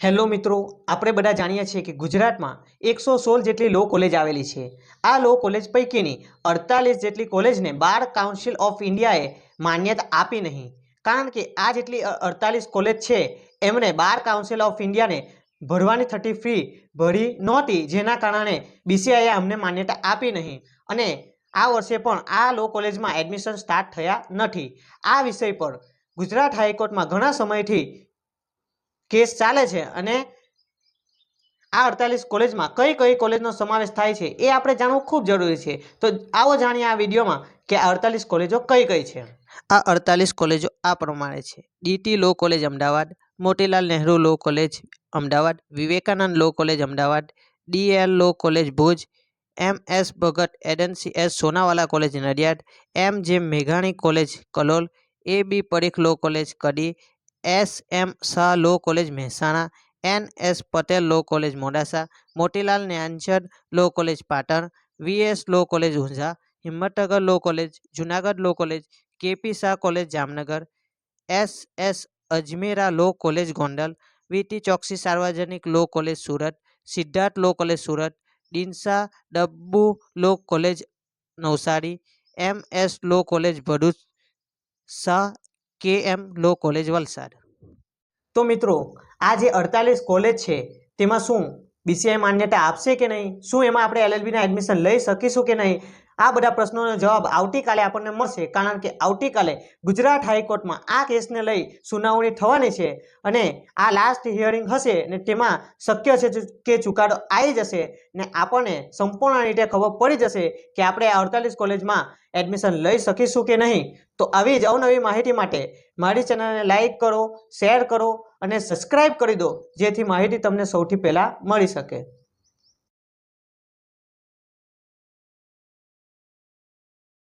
Hello મિત્રો, આપણે બધા જાણીએ છીએ કે ગુજરાતમાં 116 જેટલી લો કોલેજ આવેલી છે। આ લો કોલેજ પૈકીની 48 જેટલી કોલેજને બાર કાઉન્સિલ ઓફ ઇન્ડિયાએ માન્યતા આપી નહીં, કારણ કે આ જેટલી 48 કોલેજ છે એમણે બાર કાઉન્સિલ ઓફ ઇન્ડિયાને ભરવાની થતી ફી ભરી નહોતી, જેના કારણે BCIએ અમને માન્યતા આપી નહીં અને આ વર્ષે પણ આ લો કોલેજમાં એડમિશન સ્ટાર્ટ થયા નથી। આ વિષય પર ગુજરાત હાઈકોર્ટમાં ઘણા સમયથી કેસ ચાલે છે અને આ 48 કોલેજમાં કઈ કઈ કોલેજનો સમાવેશ થાય છે એ આપણે જાણવું ખૂબ જરૂરી છે। તો આવો જાણીએ આ વિડીયોમાં કે આ 48 કોલેજો કઈ કઈ છે। આ 48 કોલેજો આ પ્રમાણે છે: DT law college Ahmedabad, Motilal Nehru law college Ahmedabad, Vivekanand law college Ahmedabad, DL law college Bhuj, MS Bhagat એડન્સી સોનાવાલા કોલેજ નડિયાદ, MJ મેઘાણી college Kalol, AB Parikh law college Kadi, SM Shah law college Mehsana, NS Patel law college Modasa, Motilal Nehanchand law college Patan, VS law college Unjha, Himmatnagar law college Junagadh law college, KP Shah college Jamnagar, SS Ajmera law college Gondal, VT Choksi Sarvajanik law college Surat, Siddharth law college Surat, ડીંસા ડબ્બુ law college Navsari, MS law college Bharuch, Shah KM law college Valsad. તો મિત્રો, આ જે 48 college છે તેમાં શું BCI માન્યતા આપશે કે નહીં, શું એમાં આપણે LLBના એડમિશન લઈ શકીશું કે નહીં, આ બધા પ્રશ્નોનો જવાબ આવતીકાલે આપણને મળશે, કારણ કે આવતીકાલે ગુજરાત હાઈકોર્ટમાં આ કેસને લઈ સુનાવણી થવાની છે અને આ લાસ્ટ હિયરિંગ હશે ને તેમાં શક્ય છે કે ચુકાદો આવી જશે ને આપણને સંપૂર્ણ રીતે ખબર પડી જશે કે આપણે આ 48 કોલેજમાં એડમિશન લઈ શકીશું કે નહીં। તો આવી જ અવનવી માહિતી માટે મારી ચેનલને લાઈક કરો, શેર કરો અને સબસ્ક્રાઈબ કરી દો, જેથી માહિતી તમને સૌથી પહેલાં મળી શકે।